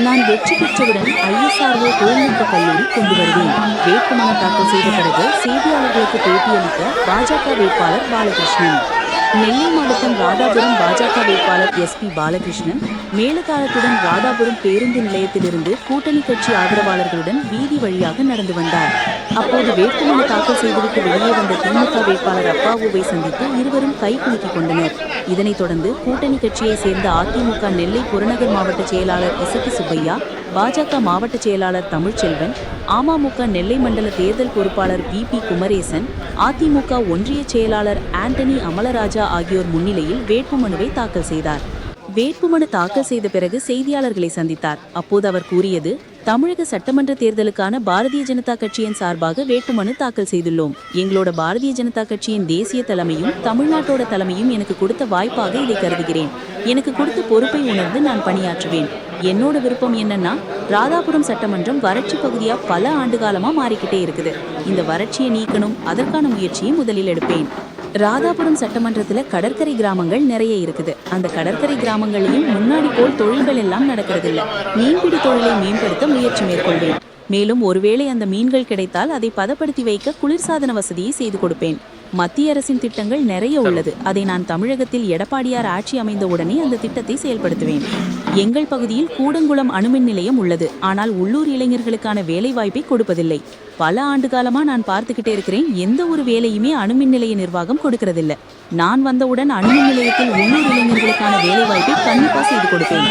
நான் வெற்றி பெற்றவுடன் ஐஎஸ்ஆர்ஓ தொழில்நுட்ப கல்லூரி கொண்டு வருவேன். வேட்புமனு தாக்கல் செய்த பிறகு செய்தியாளர்களுக்கு பேட்டியளித்த பாஜக வேட்பாளர் பாலகிருஷ்ணன். நெல்லை மாவட்டம் ராதாபுரம் பாஜக வேட்பாளர் எஸ்பி பாலகிருஷ்ணன் மேலதாளத்துடன் ராதாபுரம் பேருந்து நிலையத்திலிருந்து கூட்டணி கட்சி ஆதரவாளர்களுடன் வீதி வழியாக நடந்து வந்தார். அப்போது வேட்புமனு தாக்கல் செய்துவிட்டு வெளியே வந்த திமுக வேட்பாளர் அப்பாவுவை சந்தித்து இருவரும் கை குலுக்கிக் கொண்டனர். இதனைத் தொடர்ந்து கூட்டணி கட்சியை சேர்ந்த அதிமுக நெல்லை புறநகர் மாவட்ட செயலாளர் இசக்கி சுப்பையா, பாஜக மாவட்ட செயலாளர் தமிழ்ச்செல்வன், அமமுக நெல்லை மண்டல தேர்தல் பொறுப்பாளர் VP குமரேசன், அதிமுக ஒன்றிய செயலாளர் ஆண்டனி அமலராஜா ஆகியோர் முன்னிலையில் வேட்புமனுவை தாக்கல் செய்தார். வேட்புமனு தாக்கல் செய்த பிறகு செய்தியாளர்களை சந்தித்தார். அப்போது அவர் கூறியது, தமிழக சட்டமன்ற தேர்தலுக்கான பாரதிய ஜனதா கட்சியின் சார்பாக வேட்புமனு தாக்கல் செய்துள்ளோம். எங்களோட பாரதிய ஜனதா கட்சியின் தேசிய தலைமையும் தமிழ்நாட்டோட தலைமையும் எனக்கு கொடுத்த வாய்ப்பாக இதை கருதுகிறேன். எனக்கு கொடுத்த பொறுப்பை உணர்ந்து நான் பணியாற்றுவேன். என்னோட விருப்பம் என்னன்னா, ராதாபுரம் சட்டமன்றம் வறட்சி பகுதியா பல ஆண்டுகாலமா மாறிக்கிட்டே இருக்குது. இந்த வறட்சியை நீக்கணும், அதற்கான முயற்சியை முதலில் எடுப்பேன். ராதாபுரம் சட்டமன்றத்துல கடற்கரை கிராமங்கள் நிறைய இருக்குது. அந்த கடற்கரை கிராமங்களையும் முன்னாடி போல் தொழில்கள் எல்லாம் நடக்கிறது இல்ல. மீன்பிடி தொழிலை மேம்படுத்த முயற்சி மேற்கொள்வேன். மேலும் ஒருவேளை அந்த மீன்கள் கிடைத்தால் அதை பதப்படுத்தி வைக்க குளிர்சாதன வசதியை செய்து கொடுப்பேன். மத்திய அரசின் திட்டங்கள் நிறைய உள்ளது. அதை நான் தமிழகத்தில் எடப்பாடியார் ஆட்சி அமைந்த உடனே அந்த திட்டத்தை செயல்படுத்துவேன். எங்கள் பகுதியில் கூடங்குளம் அணுமின் நிலையம் உள்ளது. ஆனால் உள்ளூர் இளைஞர்களுக்கான வேலை வாய்ப்பை கொடுப்பதில்லை. பல ஆண்டு காலமா நான் பார்த்துக்கிட்டே இருக்கிறேன். எந்த ஒரு வேலையுமே அணுமின் நிலைய நிர்வாகம் கொடுக்கறதில்லை. நான் வந்தவுடன் அணுமின் நிலையத்தில் உள்ளூர் இளைஞர்களுக்கான வேலை வாய்ப்பை கண்டிப்பா செய்து கொடுப்பேன்.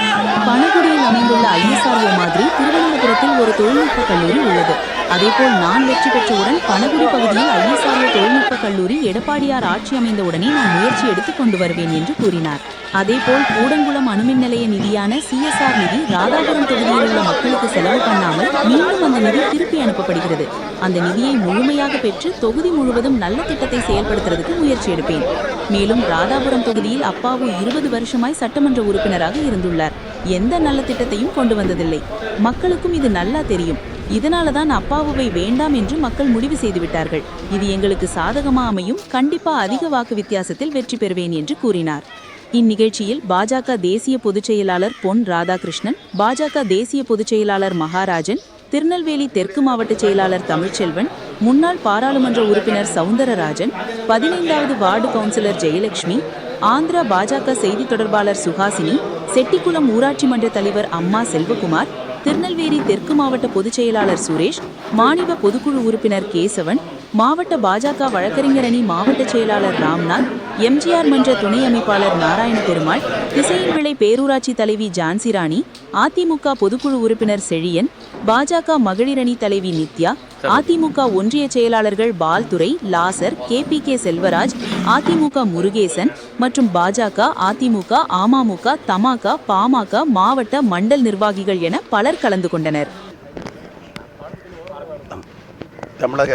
பணகுடியில் அமைந்துள்ள ISRO மாதிரி திருவனந்தபுரத்தில் ஒரு தொழில்நுட்ப கல்லூரி உள்ளது. அதேபோல் நான் வெற்றி பெற்றவுடன் பணகுடி பகுதியில் ISRO தொழில்நுட்ப கல்லூரி எடப்பாடியார் ஆட்சி அமைந்த உடனே நான் முயற்சி எடுத்து கொண்டு வருவேன் என்று கூறினார். அதேபோல் கூடங்குளம் அணுமின் நிலைய நிதியான CSR நிதி ராதாபுரம் தொகுதியில் உள்ள மக்களுக்கு செலவு பண்ணாமல் மீண்டும் அந்த நிதி திருப்பி அனுப்பப்படுகிறது. அந்த நிதியை முழுமையாக பெற்று தொகுதி முழுவதும் நல்ல திட்டத்தை செயல்படுத்துறதுக்கு முயற்சி எடுப்பேன். மேலும் ராதாபுரம் தொகுதியில் அப்பாவு 20 வருஷமாய் சட்டமன்ற உறுப்பினராக இருந்துள்ளார். எந்த நல்ல திட்டத்தையும் கொண்டு வந்ததில்லை. மக்களுக்கும் இது நல்லா தெரியும். இதனாலதான் அப்பாவுவை வேண்டாம் என்று மக்கள் முடிவு செய்து விட்டார்கள். இது எங்களுக்கு சாதகமா அமையும். கண்டிப்பா அதிக வாக்கு வித்தியாசத்தில் வெற்றி பெறுவேன் என்று கூறினார். இந்நிகழ்ச்சியில் பாஜக தேசிய பொதுச் செயலாளர் பொன் ராதாகிருஷ்ணன், பாஜக தேசிய பொதுச் செயலாளர் மகாராஜன், திருநெல்வேலி தெற்கு மாவட்ட செயலாளர் தமிழ்ச்செல்வன், முன்னாள் பாராளுமன்ற உறுப்பினர் சவுந்தரராஜன், 15வது வார்டு கவுன்சிலர் ஜெயலட்சுமி, ஆந்திரா பாஜக செய்தி தொடர்பாளர் சுஹாசினி, செட்டிக்குளம் ஊராட்சி மன்ற தலைவர் அம்மா செல்வகுமார், திருநெல்வேலி தெற்கு மாவட்ட பொதுச் செயலாளர் சுரேஷ், மாநில பொதுக்குழு உறுப்பினர் கேசவன், மாவட்ட பாஜக வழக்கறிஞர் அணி மாவட்ட செயலாளர் ராம்நாத், MGR மன்ற துணை அமைப்பாளர் நாராயண பெருமாள், திசையன்விளை பேரூராட்சி தலைவி ஜான்சிராணி, அதிமுக பொதுக்குழு உறுப்பினர் செழியன், பாஜக மகளிர் அணி தலைவி நித்யா, அதிமுக ஒன்றிய செயலாளர்கள் பால்துரை, லாசர், KPK செல்வராஜ், அதிமுக முருகேசன் மற்றும் பாஜக, அதிமுக, அமமுக, தமாக, பாமக மாவட்ட மண்டல் நிர்வாகிகள் என பலர் கலந்து கொண்டனர். தமிழக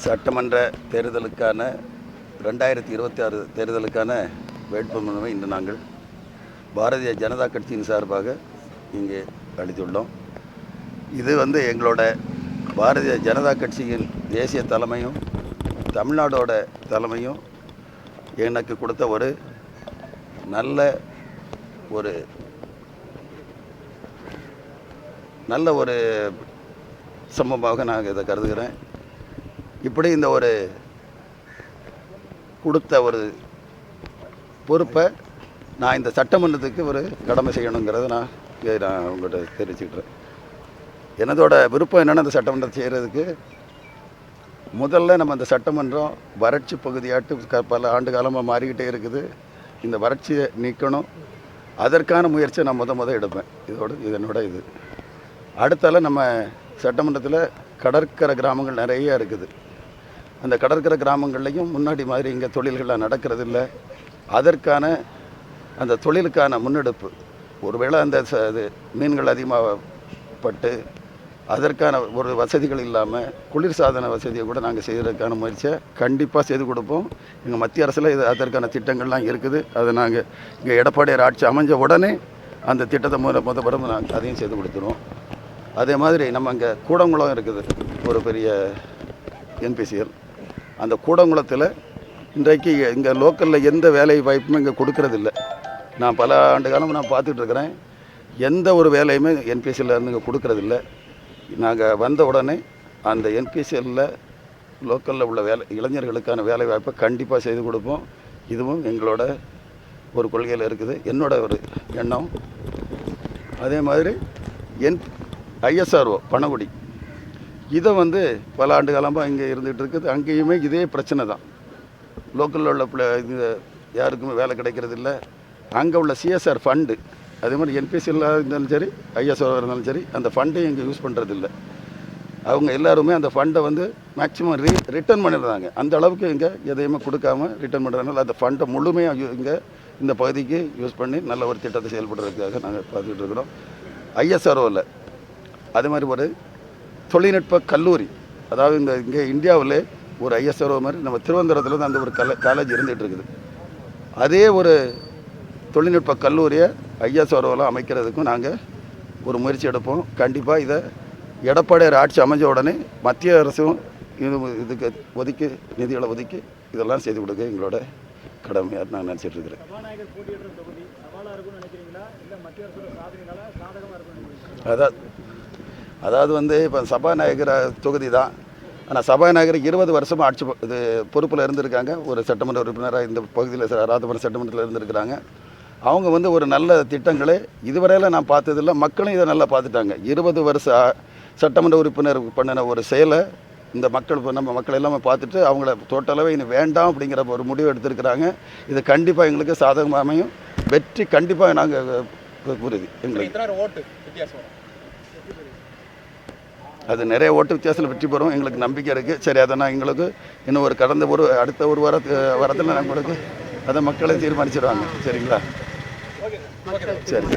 சட்டமன்ற தேர்தலுக்கான 2026 தேர்தலுக்கான வேட்புமனுவை இன்று நாங்கள் பாரதிய ஜனதா கட்சியின் சார்பாக இங்கே அளித்துள்ளோம். இது எங்களோட பாரதிய ஜனதா கட்சியின் தேசிய தலைமையும் தமிழ்நாடோட தலைமையும் எனக்கு கொடுத்த ஒரு நல்ல ஒரு சம்பவமாக நான் இதை கருதுகிறேன். இப்படி இந்த கொடுத்த ஒரு பொறுப்பை நான் இந்த சட்டமன்றத்துக்கு ஒரு கடமை செய்யணுங்கிறத நான் உங்கள்கிட்ட தெரிவிச்சுக்கிறேன். எனதோட விருப்பம் என்னென்னா, இந்த சட்டமன்றத்தை செய்கிறதுக்கு முதல்ல நம்ம இந்த சட்டமன்றம் வறட்சி பகுதியாட்டு பல ஆண்டு காலமாக மாறிக்கிட்டே இருக்குது. இந்த வறட்சியை நீக்கணும். அதற்கான முயற்சியை நான் முத எடுப்பேன். இது என்னோட இது. அடுத்தால நம்ம சட்டமன்றத்தில் கடற்கரை கிராமங்கள் நிறைய இருக்குது. அந்த கடற்கரை கிராமங்கள்லையும் முன்னாடி மாதிரி இங்கே தொழில்கள்லாம் நடக்கிறதில்ல. அதற்கான அந்த தொழிலுக்கான முன்னெடுப்பு, ஒருவேளை அந்த மீன்கள் அதிகமாகப்பட்டு அதற்கான ஒரு வசதிகள் இல்லாமல் குளிர்சாதன வசதியை கூட நாங்கள் செய்கிறதுக்கான முயற்சியை கண்டிப்பாக செய்து கொடுப்போம். எங்கள் மத்திய அரசில் அதற்கான திட்டங்கள்லாம் இருக்குது. அதை நாங்கள் இங்கே எடப்பாடியார் ஆட்சி அமைஞ்ச உடனே அந்த திட்டத்தை முதல் நாங்கள் அதையும் செய்து கொடுத்துருவோம். அதே மாதிரி நம்ம இங்கே கூடங்குளம் இருக்குது, ஒரு பெரிய NPCL. அந்த கூடங்குளத்தில் இன்றைக்கு இங்கே லோக்கலில் எந்த வேலை வாய்ப்புமே இங்கே கொடுக்கறதில்ல. நான் பல ஆண்டு காலம் நான் பார்த்துட்ருக்குறேன். எந்த ஒரு வேலையுமே என்பிசியில் இருந்து கொடுக்கறதில்ல. நாங்கள் வந்த உடனே அந்த என்பிசிஎல்லில் லோக்கலில் உள்ள இளைஞர்களுக்கான வேலை வாய்ப்பை கண்டிப்பாக செய்து கொடுப்போம். இதுவும் எங்களோட ஒரு கொள்கையில் இருக்குது, என்னோட ஒரு எண்ணம். அதே மாதிரி ஐஎஸ்ஆர்ஓ பணகுடி இதை பல ஆண்டு காலமாக இங்கே இருந்துகிட்டு இருக்குது. அங்கேயுமே இதே பிரச்சனை தான். லோக்கலில் உள்ள இது யாருக்குமே வேலை கிடைக்கிறது இல்லை. அங்கே உள்ள சிஎஸ்ஆர் ஃபண்டு அதே மாதிரி என்பிசிஎல்லாக இருந்தாலும் சரி, ஐஎஸ்ஆர் இருந்தாலும் சரி, அந்த ஃபண்டையும் இங்கே யூஸ் பண்ணுறதில்ல. அவங்க எல்லாருமே அந்த ஃபண்டை மேக்ஸிமம் ரிட்டர்ன் பண்ணிடுறாங்க. அந்த அளவுக்கு இங்கே எதையுமே கொடுக்காம ரிட்டர்ன் பண்ணுறதுனால அந்த ஃபண்டை முழுமையாக இங்கே இந்த பகுதிக்கு யூஸ் பண்ணி நல்ல ஒரு திட்டத்தை செயல்படுறதுக்காக நாங்கள் பார்த்துக்கிட்டு இருக்கிறோம். ஐஎஸ்ஆர்ஓவில் அதே மாதிரி ஒரு தொழில்நுட்ப கல்லூரி, அதாவது இங்கே இந்தியாவில் ஒரு ஐஎஸ்ஆர்ஓ மாதிரி நம்ம திருவனந்தபுரத்தில் அந்த ஒரு காலேஜ் இருந்துகிட்டு இருக்குது. அதே ஒரு தொழில்நுட்ப கல்லூரியை ஐஎஸ்ஆர்ஓவில் அமைக்கிறதுக்கும் நாங்கள் ஒரு முயற்சி எடுப்போம். கண்டிப்பாக இதை எடப்பாடியார் ஆட்சி அமைஞ்ச உடனே மத்திய அரசும் இதுக்கு நிதிகளை ஒதுக்கி இதெல்லாம் செய்து கொடுக்க எங்களோட கடமையாக நான் நினச்சிட்டு இருக்கிறேன். அதாவது இப்போ சபாநாயகர் தொகுதி தான். ஆனால் சபாநாயகர் 20 வருஷமாக ஆட்சி இது பொறுப்பில் இருந்திருக்காங்க. ஒரு சட்டமன்ற உறுப்பினராக இந்த பகுதியில் ராதாபுரம் சட்டமன்றத்தில் இருந்திருக்கிறாங்க. அவங்க ஒரு நல்ல திட்டங்களை இதுவரையில் நான் பார்த்ததில்லை. மக்களும் இதை நல்லா பார்த்துட்டாங்க. 20 வருஷ சட்டமன்ற உறுப்பினர் பண்ணின ஒரு செயலை இந்த நம்ம மக்கள் எல்லாமே பார்த்துட்டு அவங்கள டோட்டலாகவே இனி வேண்டாம் அப்படிங்கிற ஒரு முடிவு எடுத்திருக்கிறாங்க. இது கண்டிப்பாக எங்களுக்கு சாதகமாக அமையும். வெற்றி கண்டிப்பாக நாங்கள் உறுதி. எங்களுக்கு அது நிறைய ஓட்டு வித்தியாசத்தில் வெற்றி பெறும் எங்களுக்கு நம்பிக்கை இருக்குது. சரி, அதை நான் எங்களுக்கு இன்னும் அடுத்த ஒரு வாரத்தில் நாங்கள் அதை மக்களை தீர்மானிச்சிடுவாங்க. சரிங்களா? சரி.